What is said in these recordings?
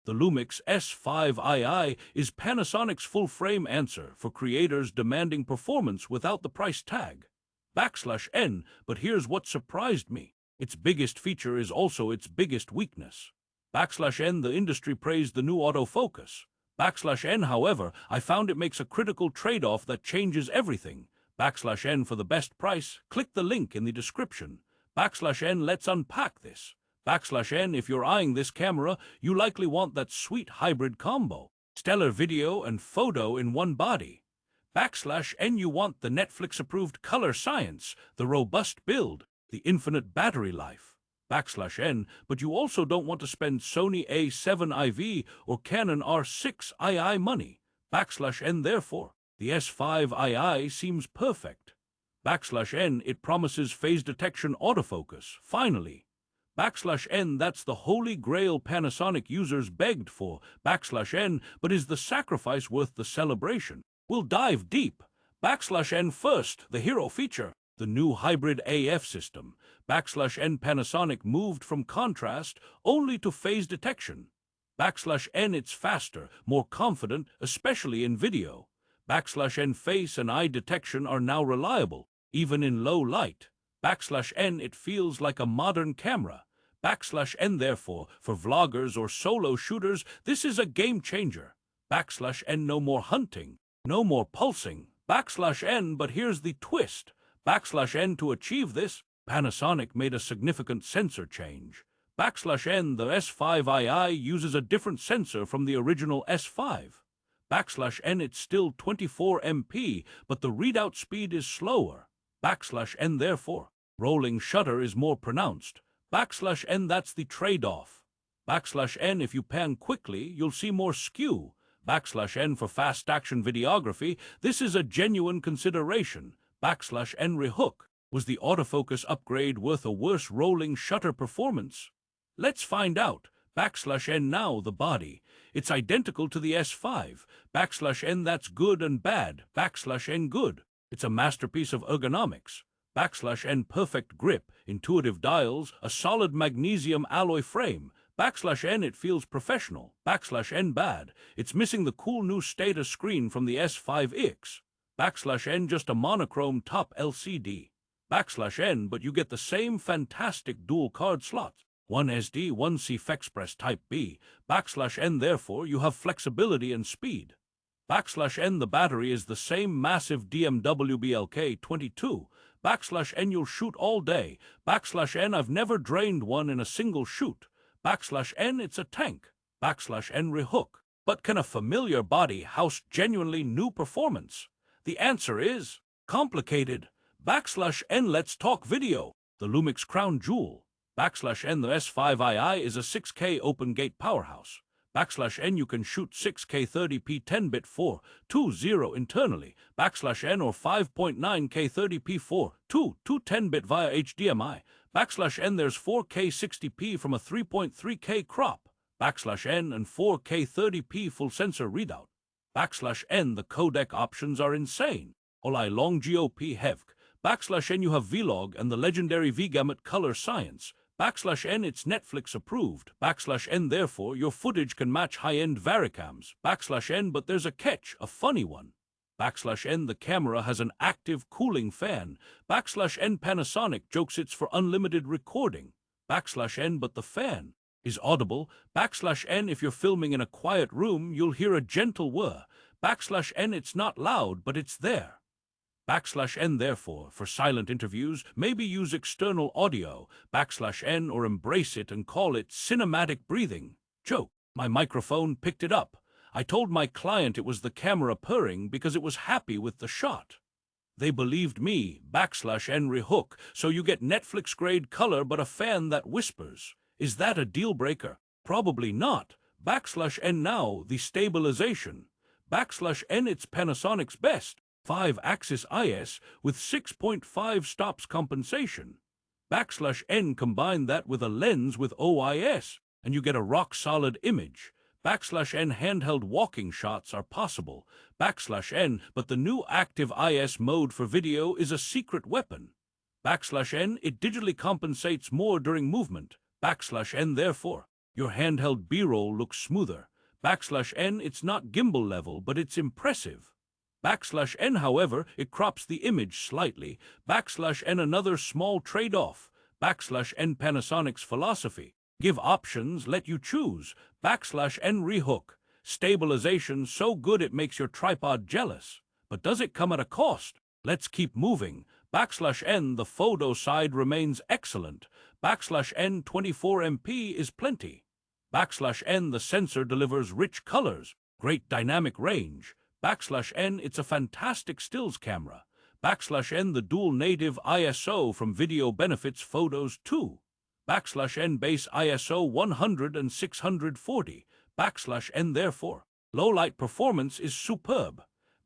The Lumix S5 II is Panasonic's full-frame answer for creators demanding performance without the price tag. \N, but here's what surprised me. Its biggest feature is also its biggest weakness. \N, the industry praised the new autofocus. \N, however, I found it makes a critical trade-off that changes everything. \N, for the best price, click the link in the description. \N, let's unpack this. \N, if you're eyeing this camera, you likely want that sweet hybrid combo. Stellar video and photo in one body. \N, you want the Netflix-approved color science, the robust build, the infinite battery life. \N, but you also don't want to spend Sony A7 IV or Canon R6 II money. \N, therefore, the S5 II seems perfect. \N, it promises phase detection autofocus, finally. \N, that's the holy grail Panasonic users begged for. \N, but is the sacrifice worth the celebration? We'll dive deep. \N, first, the hero feature, the new hybrid AF system. \N, Panasonic moved from contrast only to phase detection. \N, it's faster, more confident, especially in video. \N, face and eye detection are now reliable, even in low light. \N, it feels like a modern camera. \N, therefore, for vloggers or solo shooters, this is a game changer. \N, no more hunting, no more pulsing. \N, but here's the twist. N, to achieve this, Panasonic made a significant sensor change. N, the S5 II uses a different sensor from the original S5. N, it's still 24 MP, but the readout speed is slower. N, therefore, rolling shutter is more pronounced. N, that's the trade-off. N, if you pan quickly, you'll see more skew. N, for fast-action videography, this is a genuine consideration. N, rehook. Was the autofocus upgrade worth a worse rolling shutter performance? Let's find out. N, now the body. It's identical to the S5. N, that's good and bad. N, good. It's a masterpiece of ergonomics. N, perfect grip, intuitive dials, a solid magnesium alloy frame. N, it feels professional. N, bad. It's missing the cool new status screen from the S5 X. N, just a monochrome top LCD. N, but you get the same fantastic dual card slots. One SD, one CFexpress Type B. N, therefore, you have flexibility and speed. N, the battery is the same massive BMW BLK22. N, you'll shoot all day. N, I've never drained one in a single shoot. N, it's a tank. N, rehook. But can a familiar body house genuinely new performance? The answer is complicated. N, let's talk video. The Lumix crown jewel. N, the S5 II is a 6K open-gate powerhouse. N, you can shoot 6K 30p 10-bit 420 internally. N, or 5.9K 30p 422 10-bit via HDMI. N, there's 4K 60p from a 3.3K crop. N, and 4K 30p full sensor readout. N, the codec options are insane. Olai long GOP Hevk. N, you have Vlog and the legendary V-Gamut color science. N, it's Netflix approved. N, therefore, your footage can match high-end Varicams. N, but there's a catch, a funny one. N, the camera has an active cooling fan. N, Panasonic jokes it's for unlimited recording. N, but the fan is audible. N, if you're filming in a quiet room, you'll hear a gentle whir. N, it's not loud, but it's there. N, therefore, for silent interviews, maybe use external audio. N, or embrace it and call it cinematic breathing. Joke. My microphone picked it up. I told my client it was the camera purring because it was happy with the shot. They believed me. N, rehook. So you get Netflix-grade color but a fan that whispers. Is that a deal-breaker? Probably not. N, now, the stabilization. N, it's Panasonic's best. 5-axis IS with 6.5 stops compensation. N, combine that with a lens with OIS, and you get a rock-solid image. N, handheld walking shots are possible. N, but the new active IS mode for video is a secret weapon. N, it digitally compensates more during movement. N, therefore, Your handheld B-roll looks smoother. N, it's not gimbal level, but it's impressive. N, however, it crops the image slightly. N, another small trade-off. N, Panasonic's philosophy. Give options, let you choose. N, rehook. Stabilization so good it makes your tripod jealous. But does it come at a cost? Let's keep moving. N, the photo side remains excellent. N, 24MP is plenty. N, the sensor delivers rich colors, great dynamic range. N, it's a fantastic stills camera. N, the dual native ISO from video benefits photos too. N, base ISO 100 and 640. N, therefore, low light performance is superb.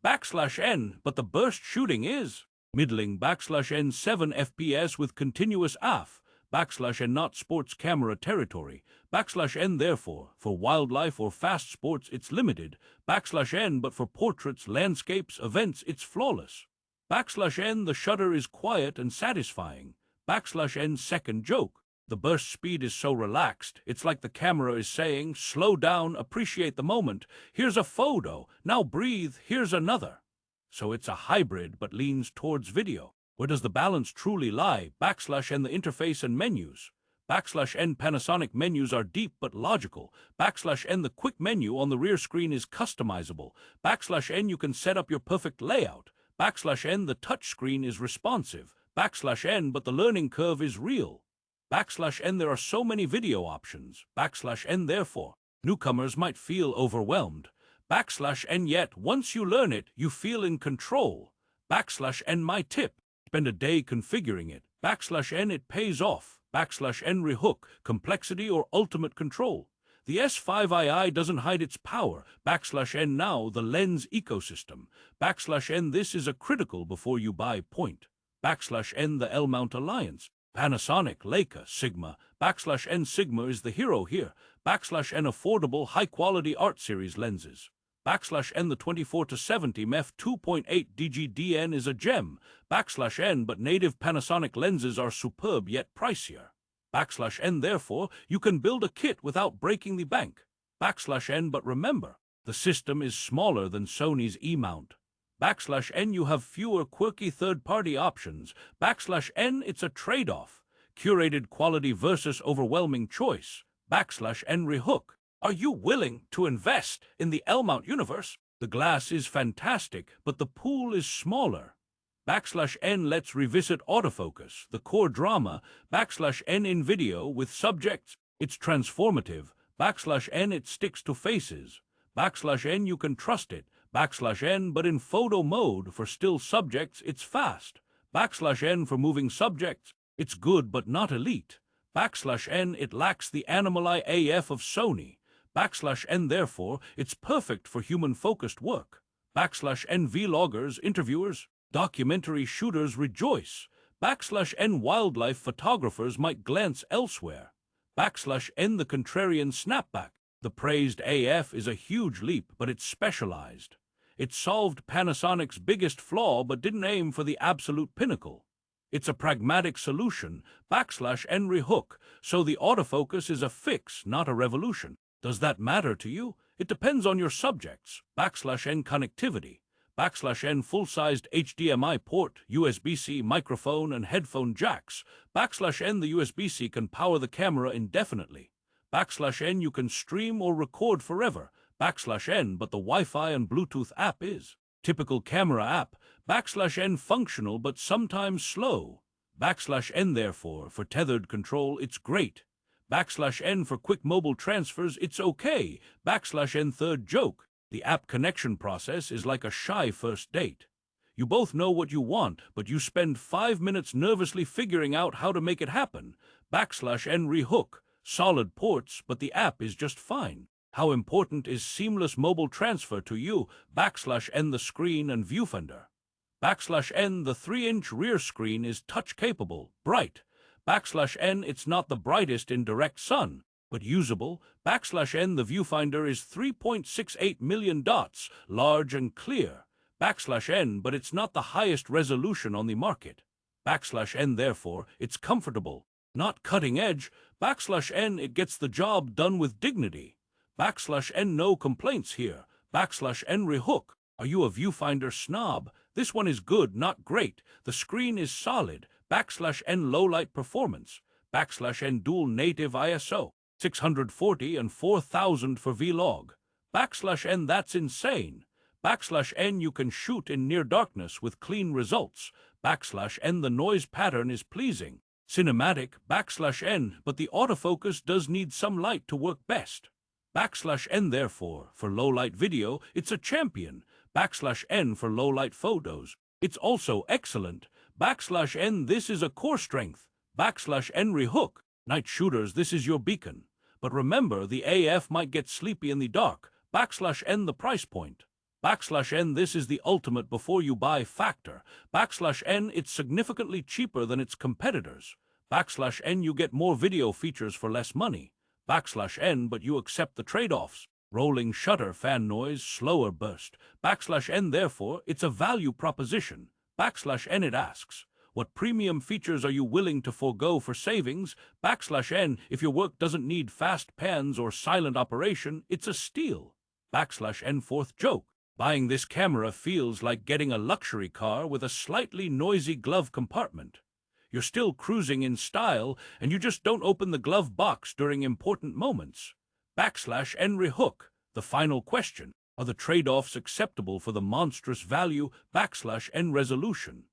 N, but the burst shooting is middling. N, 7 FPS with continuous AF. N, not sports camera territory. N, therefore, for wildlife or fast sports it's limited. N, but for portraits, landscapes, events it's flawless. N, the shutter is quiet and satisfying. N, second joke. The burst speed is so relaxed, it's like the camera is saying, slow down, appreciate the moment. Here's a photo, now breathe, here's another. So it's a hybrid but leans towards video. Where does the balance truly lie? N, the interface and menus. N, Panasonic menus are deep but logical. N, the quick menu on the rear screen is customizable. N, you can set up your perfect layout. N, the touch screen is responsive. N, but the learning curve is real. N, there are so many video options. N, therefore, newcomers might feel overwhelmed. N, yet, once you learn it, you feel in control. N, my tip, spend a day configuring it. N, it pays off. N, rehook, complexity or ultimate control. The S5 II doesn't hide its power. N, now, the lens ecosystem. N, this is a critical before you buy point. N, the L-mount alliance. Panasonic, Leica, Sigma. N, Sigma is the hero here. N, affordable, high-quality art series lenses. N, the 24-70 MEF 2.8 DGDN is a gem. N, but native Panasonic lenses are superb yet pricier. N, therefore, you can build a kit without breaking the bank. N, but remember, the system is smaller than Sony's E-mount. N, you have fewer quirky third-party options. N, it's a trade-off. Curated quality versus overwhelming choice. N, rehook. Are you willing to invest in the L-mount universe? The glass is fantastic, but the pool is smaller. N, let's revisit autofocus, the core drama. N, in video with subjects, it's transformative. N, it sticks to faces. N, you can trust it. N, but in photo mode for still subjects, it's fast. N, for moving subjects, it's good but not elite. N, it lacks the animal eye AF of Sony. N, therefore, it's perfect for human-focused work. N, vloggers, interviewers, documentary shooters rejoice. N, wildlife photographers might glance elsewhere. N, the contrarian snapback. The praised AF is a huge leap, but it's specialized. It solved Panasonic's biggest flaw but didn't aim for the absolute pinnacle. It's a pragmatic solution. N, rehook, so the autofocus is a fix, not a revolution. Does that matter to you? It depends on your subjects. N, connectivity. N, full-sized HDMI port, USB-C microphone and headphone jacks. N, the USB-C can power the camera indefinitely. N, you can stream or record forever. N, but the Wi-Fi and Bluetooth app is. Typical camera app. N, functional but sometimes slow. N, therefore, for tethered control, it's great. N, for quick mobile transfers, it's okay. N, third joke. The app connection process is like a shy first date. You both know what you want, but you spend 5 minutes nervously figuring out how to make it happen. N, rehook. Solid ports, but the app is just fine. How important is seamless mobile transfer to you? N, the screen and viewfinder. N, the 3-inch rear screen is touch-capable, bright. N, it's not the brightest in direct sun, but usable. N, the viewfinder is 3.68 million dots, large and clear. N, but it's not the highest resolution on the market. N, therefore, it's comfortable. Not cutting edge. Backslash N, it gets the job done with dignity. Backslash N, no complaints here. Backslash N, rehook. Are you a viewfinder snob? This one is good, not great. The screen is solid. Backslash N, low light performance. Backslash N, dual native ISO. 640 and 4000 for vlog. Backslash N, that's insane. Backslash N, you can shoot in near darkness with clean results. Backslash N, the noise pattern is pleasing. Cinematic, backslash N, but the autofocus does need some light to work best. Backslash N, therefore, for low-light video, it's a champion. Backslash N, for low-light photos, it's also excellent. Backslash N, this is a core strength. Backslash N, rehook. Night shooters, this is your beacon. But remember, the AF might get sleepy in the dark. Backslash N, the price point. Backslash N, this is the ultimate before you buy factor. Backslash N, it's significantly cheaper than its competitors. Backslash N, you get more video features for less money. Backslash N, but you accept the trade-offs. Rolling shutter, fan noise, slower burst. Backslash N, therefore, it's a value proposition. Backslash N, it asks, what premium features are you willing to forego for savings? Backslash N, if your work doesn't need fast pans or silent operation, it's a steal. Backslash N, fourth joke. Buying this camera feels like getting a luxury car with a slightly noisy glove compartment. You're still cruising in style, and you just don't open the glove box during important moments. Backslash N, rehook. The final question. Are the trade-offs acceptable for the monstrous value? Backslash N, resolution.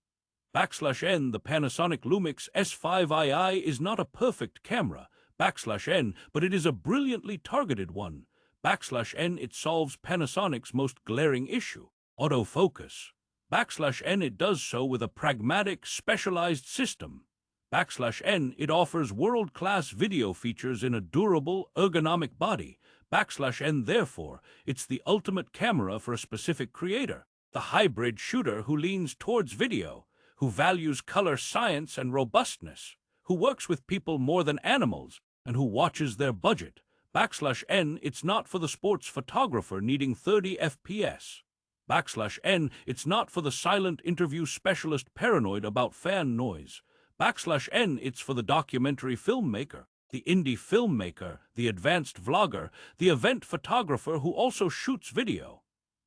Backslash N, the Panasonic Lumix S5 II is not a perfect camera. Backslash N, but it is a brilliantly targeted one. Backslash N, it solves Panasonic's most glaring issue, autofocus. Backslash N, it does so with a pragmatic, specialized system. Backslash N, it offers world-class video features in a durable, ergonomic body. Backslash N, therefore, it's the ultimate camera for a specific creator, the hybrid shooter who leans towards video, who values color science and robustness, who works with people more than animals, and who watches their budget. Backslash N, it's not for the sports photographer needing 30 FPS. Backslash N, it's not for the silent interview specialist paranoid about fan noise. Backslash N, it's for the documentary filmmaker, the indie filmmaker, the advanced vlogger, the event photographer who also shoots video.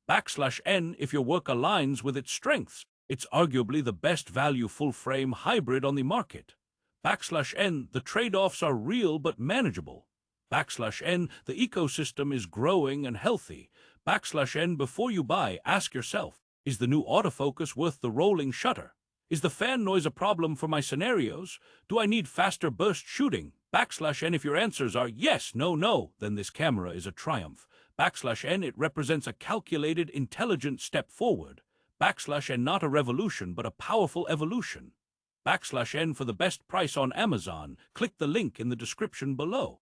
Backslash N, if your work aligns with its strengths, it's arguably the best value full-frame hybrid on the market. Backslash N, the trade-offs are real but manageable. Backslash N, the ecosystem is growing and healthy. Backslash N, before you buy, ask yourself, is the new autofocus worth the rolling shutter? Is the fan noise a problem for my scenarios? Do I need faster burst shooting? Backslash N, if your answers are yes, no, no, then this camera is a triumph. Backslash N, it represents a calculated, intelligent step forward. Backslash N, not a revolution, but a powerful evolution. Backslash N, for the best price on Amazon, click the link in the description below.